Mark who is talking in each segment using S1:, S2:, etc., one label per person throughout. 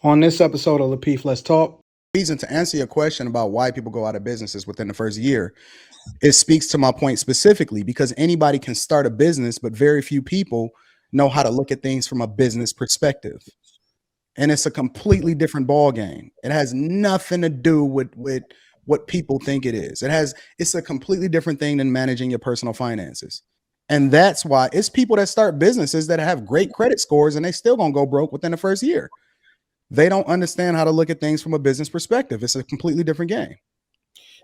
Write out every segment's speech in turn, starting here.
S1: On this episode of Lapeef, Let's Talk.
S2: Reason to answer your question about why people go out of businesses within the first year, it speaks to my point specifically because anybody can start a business, but very few people know how to look at things from a business perspective. And it's a completely different ball game. It has nothing to do with what people think it is. It's a completely different thing than managing your personal finances. And that's why it's people that start businesses that have great credit scores and they still gonna go broke within the first year. They don't understand how to look at things from a business perspective. It's a completely different game.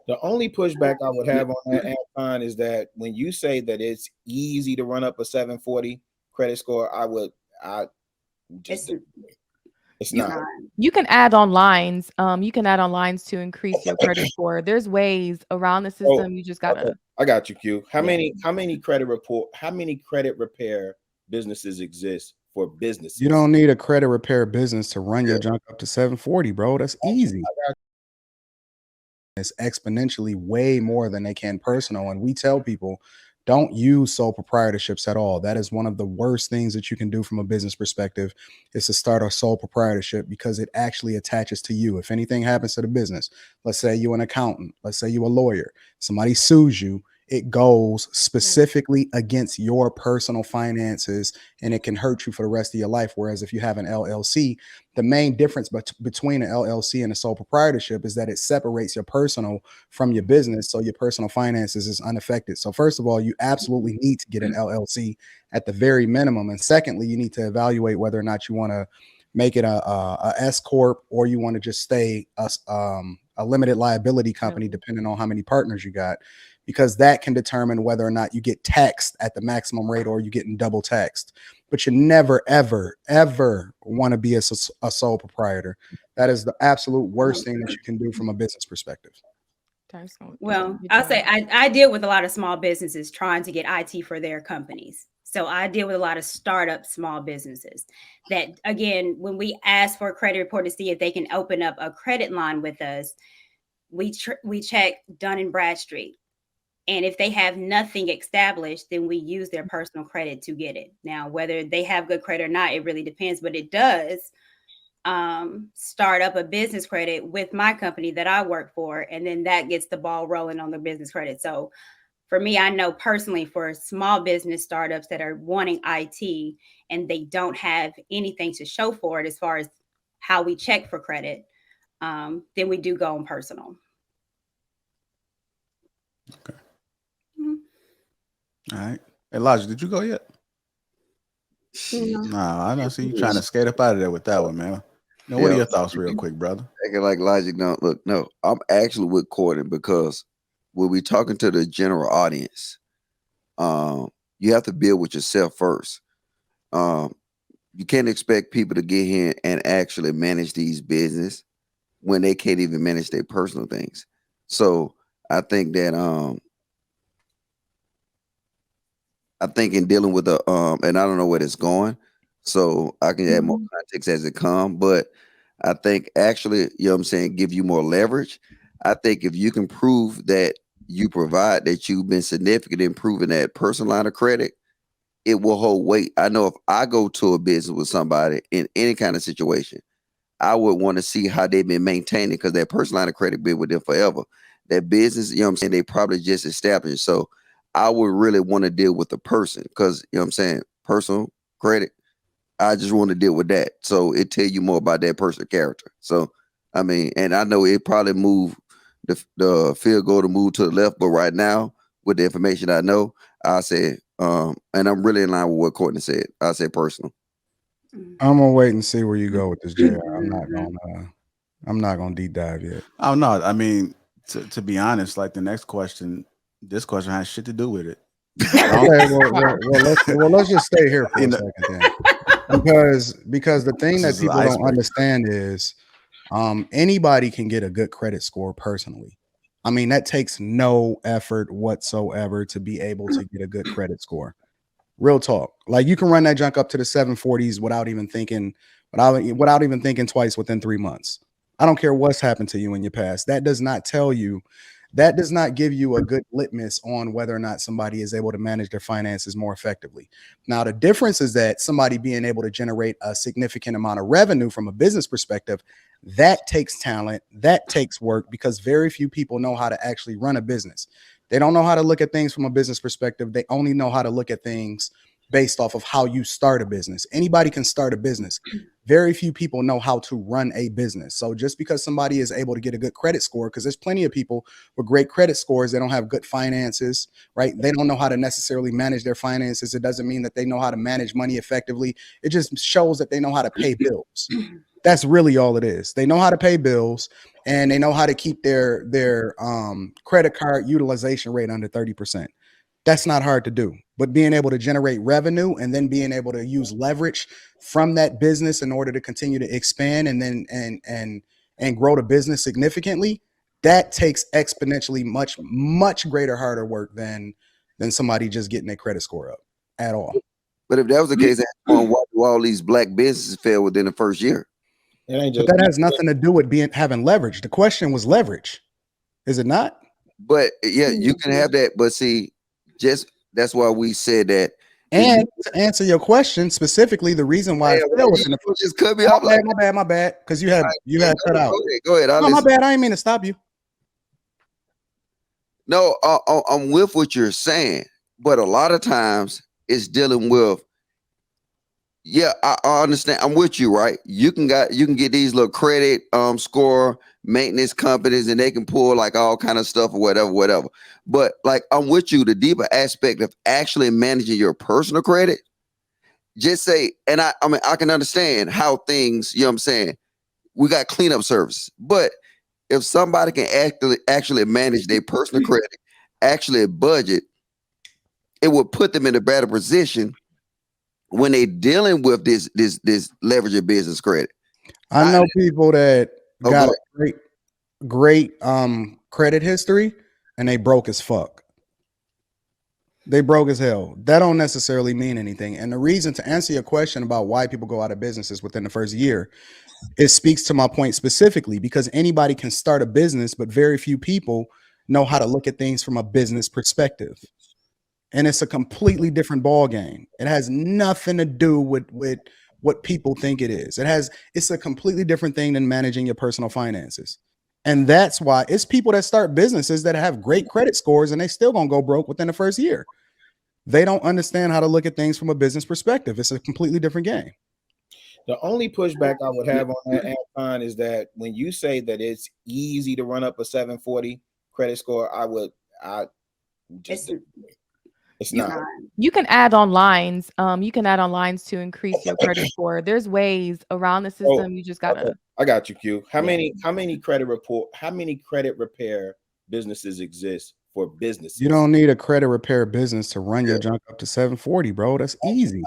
S3: The only pushback I would have on that, Anton, is that when you say that it's easy to run up a 740 credit score, it's not.
S4: You can add on lines. You can add on lines to increase your credit score. There's ways around the system. You just gotta.
S3: Okay. I got you, Q. How many credit repair businesses exist for businesses?
S2: You don't need a credit repair business to run your junk up to 740, bro. That's easy. It's exponentially way more than they can personal. And we tell people, don't use sole proprietorships at all. That is one of the worst things that you can do from a business perspective, is to start a sole proprietorship, because it actually attaches to you. If anything happens to the business, let's say you're an accountant, let's say you're a lawyer, somebody sues you, it goes specifically against your personal finances and it can hurt you for the rest of your life. Whereas if you have an LLC, the main difference between an LLC and a sole proprietorship is that it separates your personal from your business. So your personal finances is unaffected. So first of all, you absolutely need to get an LLC at the very minimum. And secondly, you need to evaluate whether or not you want to make it a S corp, or you want to just stay a limited liability company, depending on how many partners you got, because that can determine whether or not you get taxed at the maximum rate or you're getting double taxed. But you never, ever, ever want to be a sole proprietor. That is the absolute worst thing that you can do from a business perspective.
S5: Well, I'll say I deal with a lot of small businesses trying to get IT for their companies. So I deal with a lot of startup small businesses that, again, when we ask for a credit report to see if they can open up a credit line with us, we check Dun & Bradstreet. And if they have nothing established, then we use their personal credit to get it. Now, whether they have good credit or not, it really depends. But it does start up a business credit with my company that I work for. And then that gets the ball rolling on the business credit. So for me, I know personally for small business startups that are wanting IT and they don't have anything to show for it as far as how we check for credit, then we do go on personal.
S6: Okay. All right. Elijah, did you go yet? No, I don't see you trying to skate up out of there with that one, man. Now, what are your thoughts real quick, brother?
S7: Acting like logic. No, I'm actually with Courtney, because when we talking to the general audience, you have to build with yourself first. You can't expect people to get here and actually manage these business when they can't even manage their personal things. So I think that I think in dealing with and I don't know where it's going, so I can add more context as it comes, but I think actually, you know what I'm saying, give you more leverage. I think if you can prove that you provide, that you've been significant in proving that personal line of credit, it will hold weight. I know if I go to a business with somebody in any kind of situation, I would want to see how they've been maintaining, because that personal line of credit been with them forever. That business, you know what I'm saying, they probably just established. So I would really want to deal with the person, because, you know what I'm saying, personal credit, I just want to deal with that. So it tell you more about that person's character. So, I mean, and I know it probably moved the field goal to move to the left, but right now, with the information I know, I said, and I'm really in line with what Courtney said. I said personal.
S2: I'm gonna wait and see where you go with this, JR. I'm not gonna deep dive yet.
S6: Oh no, I mean, to be honest, like this question has shit to do with it.
S2: Okay, well, let's just stay here for a second then. Because the thing that people don't understand is anybody can get a good credit score personally. I mean, that takes no effort whatsoever to be able to get a good credit score. Real talk. Like, you can run that junk up to the 740s without even thinking twice within 3 months. I don't care what's happened to you in your past. That does not tell you that does not give you a good litmus on whether or not somebody is able to manage their finances more effectively. Now, the difference is that somebody being able to generate a significant amount of revenue from a business perspective, that takes talent, that takes work, because very few people know how to actually run a business. They don't know how to look at things from a business perspective. They only know how to look at things based off of how you start a business. Anybody can start a business. Very few people know how to run a business. So just because somebody is able to get a good credit score, because there's plenty of people with great credit scores, they don't have good finances, right? They don't know how to necessarily manage their finances. It doesn't mean that they know how to manage money effectively. It just shows that they know how to pay bills. That's really all it is. They know how to pay bills, and they know how to keep their credit card utilization rate under 30%. That's not hard to do, but being able to generate revenue and then being able to use leverage from that business in order to continue to expand and then and grow the business significantly, that takes exponentially much greater harder work than somebody just getting their credit score up at all.
S7: But if that was the case, why do all these black businesses fail within the first year?
S2: But that has nothing to do with having leverage. The question was leverage, is it not?
S7: But yeah, you can have that. But see, just that's why we said that.
S2: And to answer your question specifically, the reason why
S7: just cut me off.
S2: My bad, because you had cut out.
S7: Go ahead.
S2: No, my bad. I didn't mean to stop you.
S7: No, I'm with what you're saying, but a lot of times it's dealing with. Yeah, I understand. I'm with you, right? You can get these little credit score maintenance companies, and they can pull like all kind of stuff or whatever. But like, I'm with you. The deeper aspect of actually managing your personal credit, just say, and I mean, I can understand how things, you know what I'm saying? We got cleanup services, but if somebody can actually manage their personal credit, actually budget, it would put them in a better position when they dealing with this leverage of business credit.
S2: I know people that got a great credit history, and they broke as fuck. They broke as hell. That don't necessarily mean anything. And the reason, to answer your question about why people go out of businesses within the first year, it speaks to my point specifically, because anybody can start a business, but very few people know how to look at things from a business perspective. And it's a completely different ball game. It has nothing to do with what people think it is. It's a completely different thing than managing your personal finances. And that's why it's people that start businesses that have great credit scores and they still gonna go broke within the first year. They don't understand how to look at things from a business perspective. It's a completely different game.
S3: The only pushback I would have on that, Anton, is that when you say that it's easy to run up a 740 credit score, it's not.
S4: You can add on lines. You can add on lines to increase your credit score. There's ways around the system. You just gotta.
S3: I got you, Q. How many credit repair businesses exist for businesses?
S2: You don't need a credit repair business to run your junk up to 740, bro. That's easy.